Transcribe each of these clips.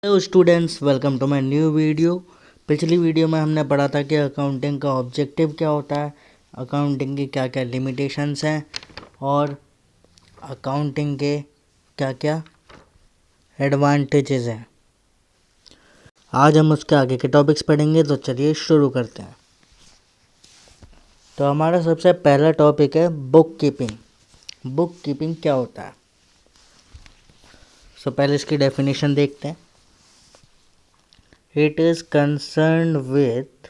Hello students, welcome to my new video. पिछली video में हमने पढ़ा था कि अकाउंटिंग का ऑब्जेक्टिव क्या होता है, अकाउंटिंग की क्या क्या लिमिटेशंस हैं और अकाउंटिंग के क्या क्या एडवांटेजेस हैं। आज हम उसके आगे के टॉपिक्स पढ़ेंगे, तो चलिए शुरू करते हैं। तो हमारा सबसे पहला टॉपिक है बुक कीपिंग। बुक कीपिंग क्या होता है? पहले इसकी डेफिनेशन देखते हैं। It is concerned with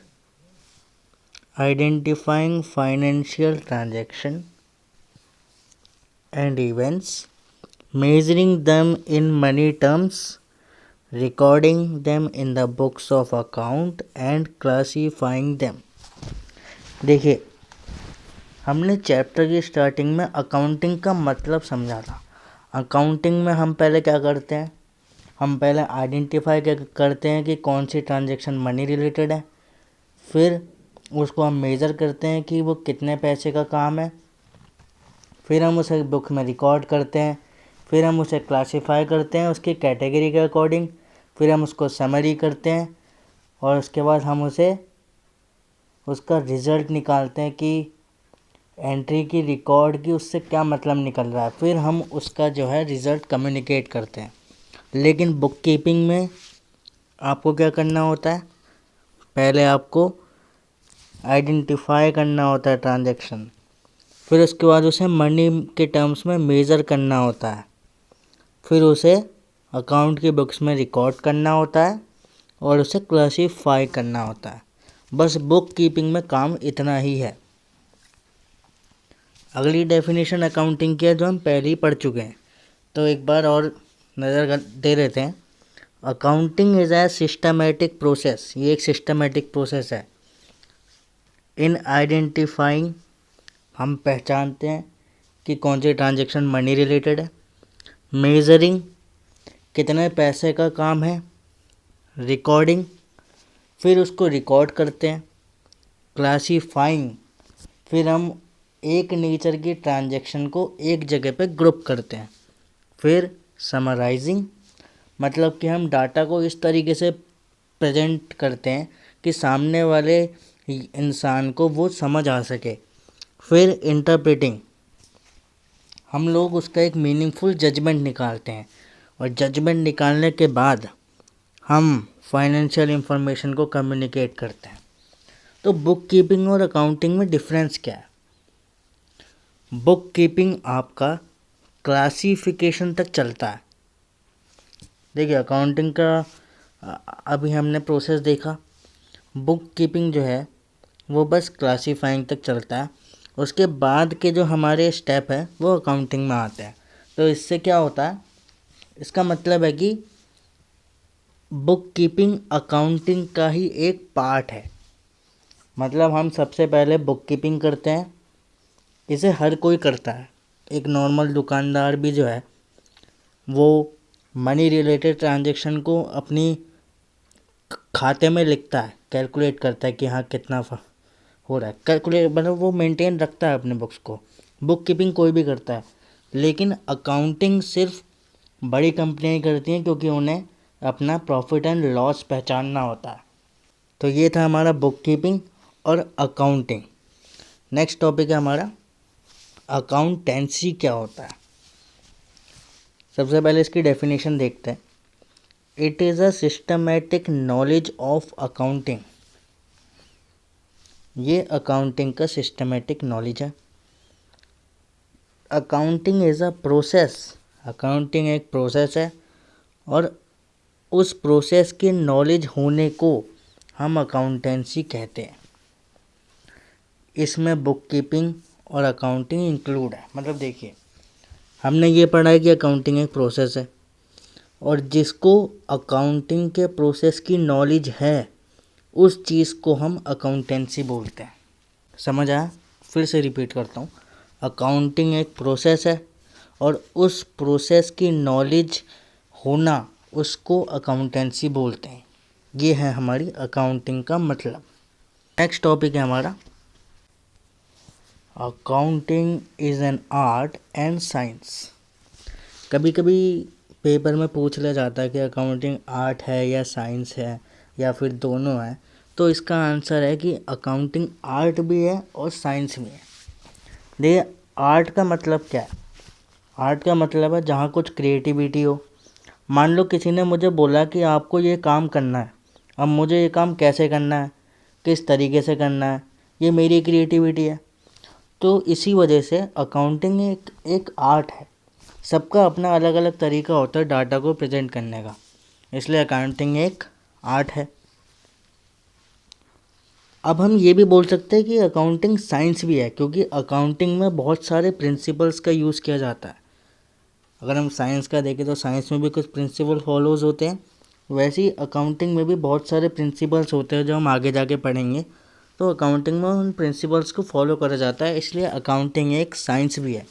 identifying financial transaction and events, measuring them in money terms, recording them in the books of account and classifying them। देखिए, हमने चैप्टर की स्टार्टिंग में अकाउंटिंग का मतलब समझा था। अकाउंटिंग में हम पहले क्या करते हैं? हम पहले आइडेंटिफाई करते हैं कि कौन सी ट्रांजैक्शन मनी रिलेटेड है, फिर उसको हम मेज़र करते हैं कि वो कितने पैसे का काम है, फिर हम उसे बुक में रिकॉर्ड करते हैं, फिर हम उसे क्लासिफाई करते हैं उसकी कैटेगरी के अकॉर्डिंग, फिर हम उसको समरी करते हैं और उसके बाद हम उसका रिज़ल्ट निकालते हैं कि एंट्री की, रिकॉर्ड की, उससे क्या मतलब निकल रहा है। फिर हम उसका जो है रिज़ल्ट कम्युनिकेट करते हैं। लेकिन बुक कीपिंग में आपको क्या करना होता है? पहले आपको आइडेंटिफाई करना होता है ट्रांजैक्शन, फिर उसके बाद उसे मनी के टर्म्स में मेज़र करना होता है, फिर उसे अकाउंट की बुक्स में रिकॉर्ड करना होता है और उसे क्लासीफाई करना होता है। बस बुक कीपिंग में काम इतना ही है। अगली डेफिनेशन अकाउंटिंग की है जो हम पहले ही पढ़ चुके हैं, तो एक बार और नज़र दे लेते हैं। Accounting is a systematic process. ये एक सिस्टमेटिक प्रोसेस है। इन आइडेंटिफाइंग, हम पहचानते हैं कि कौन सी ट्रांजैक्शन मनी रिलेटेड है। मेजरिंग, कितने पैसे का काम है। रिकॉर्डिंग, फिर उसको रिकॉर्ड करते हैं। क्लासीफाइंग, फिर हम एक नेचर की ट्रांजैक्शन को एक जगह पे ग्रुप करते हैं। फिर समराइजिंग, मतलब कि हम डाटा को इस तरीके से प्रेजेंट करते हैं कि सामने वाले इंसान को वो समझ आ सके। फिर इंटरप्रेटिंग, हम लोग उसका एक मीनिंगफुल जजमेंट निकालते हैं और जजमेंट निकालने के बाद हम फाइनेंशियल इंफॉर्मेशन को कम्युनिकेट करते हैं। तो बुक कीपिंग और अकाउंटिंग में डिफरेंस क्या है? बुक कीपिंग आपका क्लासिफिकेशन तक चलता है। देखिए, अकाउंटिंग का अभी हमने प्रोसेस देखा। बुक कीपिंग जो है वो बस क्लासीफाइंग तक चलता है। उसके बाद के जो हमारे स्टेप है वो अकाउंटिंग में आते हैं। तो इससे क्या होता है? इसका मतलब है कि बुक कीपिंग अकाउंटिंग का ही एक पार्ट है। मतलब हम सबसे पहले बुक कीपिंग करते हैं। इसे हर कोई करता है। एक नॉर्मल दुकानदार भी जो है वो मनी रिलेटेड ट्रांजैक्शन को अपनी खाते में लिखता है, कैलकुलेट करता है कि हाँ कितना हो रहा है। कैलकुलेट मतलब वो मेंटेन रखता है अपने बुक्स को। बुक कीपिंग कोई भी करता है, लेकिन अकाउंटिंग सिर्फ बड़ी कंपनियां ही करती हैं क्योंकि उन्हें अपना प्रॉफिट एंड लॉस पहचानना होता है। तो ये था हमारा बुक कीपिंग और अकाउंटिंग। नेक्स्ट टॉपिक है हमारा अकाउंटेंसी। क्या होता है? सबसे पहले इसकी डेफिनेशन देखते हैं। It is a systematic knowledge of accounting. ये अकाउंटिंग का सिस्टमेटिक नॉलेज है। Accounting is a process. Accounting एक प्रोसेस है और उस प्रोसेस की नॉलेज होने को हम अकाउंटेंसी कहते हैं। इसमें बुक कीपिंग और अकाउंटिंग इंक्लूड है। मतलब देखिए, हमने ये पढ़ा है कि अकाउंटिंग एक प्रोसेस है और जिसको अकाउंटिंग के प्रोसेस की नॉलेज है उस चीज़ को हम अकाउंटेंसी बोलते हैं। समझ आया? फिर से रिपीट करता हूँ। अकाउंटिंग एक प्रोसेस है और उस प्रोसेस की नॉलेज होना उसको अकाउंटेंसी बोलते हैं। ये है हमारी अकाउंटिंग का मतलब। नेक्स्ट टॉपिक है हमारा accounting is an art and science. कभी कभी पेपर में पूछ लिया जाता है कि अकाउंटिंग आर्ट है या साइंस है या फिर दोनों है, तो इसका आंसर है कि अकाउंटिंग आर्ट भी है और साइंस भी है। देखिए, आर्ट का मतलब क्या है? आर्ट का मतलब है जहाँ कुछ क्रिएटिविटी हो। मान लो किसी ने मुझे बोला कि आपको ये काम करना है, अब मुझे ये काम कैसे करना है, किस तरीके से करना है, ये मेरी क्रिएटिविटी है। तो इसी वजह से अकाउंटिंग एक आर्ट है। सबका अपना अलग अलग तरीका होता है डाटा को प्रेजेंट करने का, इसलिए अकाउंटिंग एक आर्ट है। अब हम ये भी बोल सकते हैं कि अकाउंटिंग साइंस भी है, क्योंकि अकाउंटिंग में बहुत सारे प्रिंसिपल्स का यूज़ किया जाता है। अगर हम साइंस का देखें तो साइंस में भी कुछ प्रिंसिपल फॉलोज होते हैं, वैसे ही अकाउंटिंग में भी बहुत सारे प्रिंसिपल्स होते हैं जो हम आगे जाके पढ़ेंगे। तो अकाउंटिंग में उन प्रिंसिपल्स को फॉलो करा जाता है, इसलिए अकाउंटिंग एक साइंस भी है।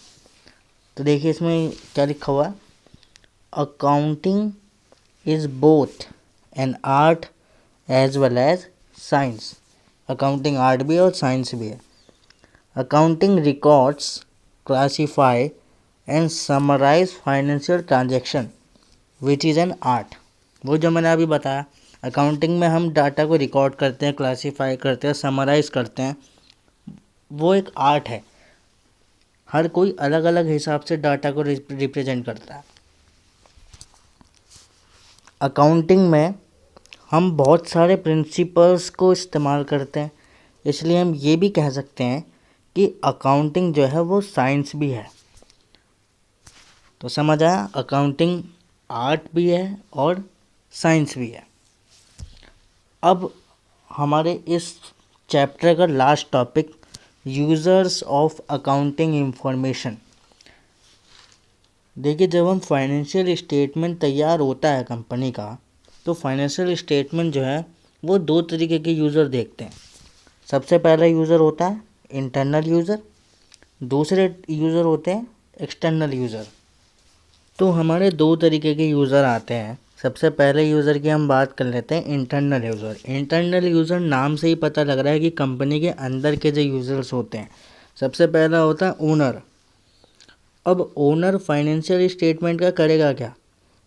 तो देखिए इसमें क्या लिखा हुआ है, accounting is both an art as well as science. Accounting art भी है और साइंस भी है। Accounting records, classify and summarise financial transaction which is an art. वो जो मैंने अभी बताया, अकाउंटिंग में हम डाटा को रिकॉर्ड करते हैं, क्लासीफाई करते हैं, समराइज करते हैं, वो एक आर्ट है। हर कोई अलग अलग हिसाब से डाटा को रिप्रेजेंट करता है। अकाउंटिंग में हम बहुत सारे प्रिंसिपल्स को इस्तेमाल करते हैं, इसलिए हम ये भी कह सकते हैं कि अकाउंटिंग जो है वो साइंस भी है। तो समझ आया, अकाउंटिंग आर्ट भी है और साइंस भी है। अब हमारे इस चैप्टर का last topic, users of accounting information. देखिए, जब हम फाइनेंशियल स्टेटमेंट तैयार होता है कंपनी का, तो फाइनेंशियल स्टेटमेंट जो है वो दो तरीके के यूज़र देखते हैं। सबसे पहला यूज़र होता है इंटरनल यूज़र, दूसरे यूज़र होते हैं एक्सटर्नल यूज़र। तो हमारे दो तरीके के यूज़र आते हैं। सबसे पहले यूज़र की हम बात कर लेते हैं, इंटरनल यूज़र। इंटरनल यूज़र नाम से ही पता लग रहा है कि कंपनी के अंदर के जो यूज़र्स होते हैं। सबसे पहला होता है ओनर। अब ओनर फाइनेंशियल स्टेटमेंट का करेगा क्या?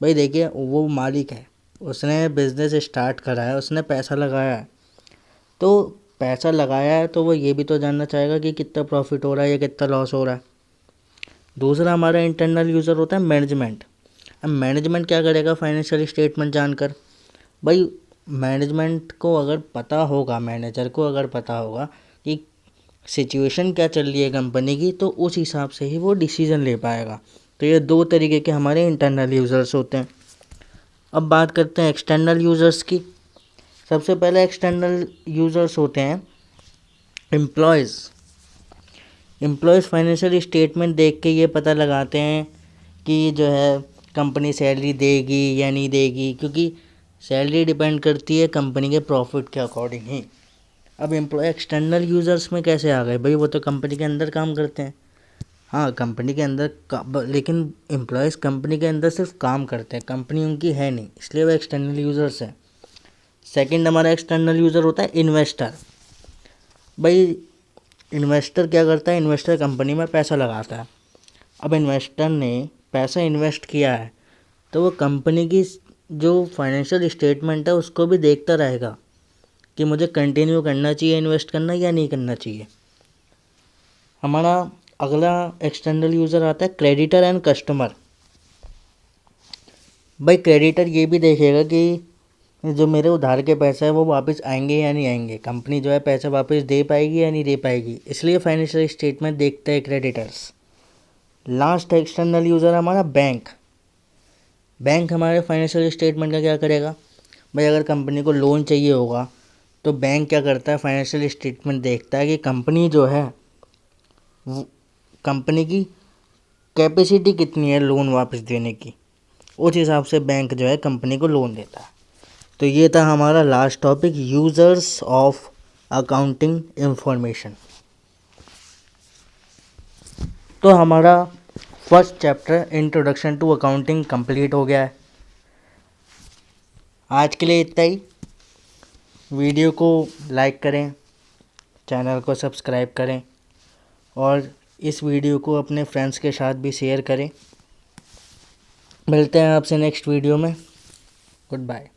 भाई देखिए, वो मालिक है, उसने बिज़नेस स्टार्ट करा है, उसने पैसा लगाया है। तो पैसा लगाया है तो वो ये भी तो जानना चाहेगा कि कितना प्रॉफिट हो रहा है या कितना लॉस हो रहा है। दूसरा हमारा इंटरनल यूज़र होता है मैनेजमेंट। अब मैनेजमेंट क्या करेगा फाइनेंशियल स्टेटमेंट जानकर? भाई मैनेजमेंट को अगर पता होगा, मैनेजर को अगर पता होगा कि सिचुएशन क्या चल रही है कंपनी की, तो उस हिसाब से ही वो डिसीज़न ले पाएगा। तो ये दो तरीके के हमारे इंटरनल यूज़र्स होते हैं। अब बात करते हैं एक्सटर्नल यूज़र्स की। सबसे पहले एक्सटर्नल यूज़र्स होते हैं एम्प्लॉयज़। एम्प्लॉयज़ फाइनेंशियल स्टेटमेंट देख के ये पता लगाते हैं कि जो है कंपनी सैलरी देगी या नहीं देगी, क्योंकि सैलरी डिपेंड करती है कंपनी के प्रॉफिट के अकॉर्डिंग ही। अब एम्प्लॉय एक्सटर्नल यूज़र्स में कैसे आ गए? भाई वो तो कंपनी के अंदर काम करते हैं। हाँ, कंपनी के अंदर लेकिन एम्प्लॉयज़ कंपनी के अंदर सिर्फ काम करते हैं, कंपनी उनकी है नहीं, इसलिए वो एक्सटर्नल यूज़र्स हैं। सेकंड हमारा एक्सटर्नल यूज़र होता है इन्वेस्टर। भाई इन्वेस्टर क्या करता है? इन्वेस्टर कंपनी में पैसा लगाता है। अब इन्वेस्टर ने पैसा इन्वेस्ट किया है तो वो कंपनी की जो फाइनेंशियल स्टेटमेंट है उसको भी देखता रहेगा कि मुझे कंटिन्यू करना चाहिए इन्वेस्ट करना या नहीं करना चाहिए। हमारा अगला एक्सटर्नल यूज़र आता है क्रेडिटर एंड कस्टमर। भाई क्रेडिटर ये भी देखेगा कि जो मेरे उधार के पैसे हैं वो वापस आएंगे या नहीं आएंगे, कंपनी जो है पैसे वापस दे पाएगी या नहीं दे पाएगी, इसलिए फाइनेंशियल स्टेटमेंट देखते हैं क्रेडिटर्स। लास्ट एक्सटर्नल यूज़र हमारा बैंक। बैंक हमारे फाइनेंशियल स्टेटमेंट का क्या करेगा? भाई अगर कंपनी को लोन चाहिए होगा तो बैंक क्या करता है? फाइनेंशियल स्टेटमेंट देखता है कि कंपनी जो है कंपनी की कैपेसिटी कितनी है लोन वापस देने की, उस हिसाब से बैंक जो है कंपनी को लोन देता है। तो ये था हमारा last topic, users of accounting information. तो हमारा first chapter introduction to accounting complete हो गया है। आज के लिए इतना ही। वीडियो को लाइक करें, चैनल को सब्सक्राइब करें और इस वीडियो को अपने फ्रेंड्स के साथ भी शेयर करें। मिलते हैं आपसे नेक्स्ट वीडियो में। Good bye.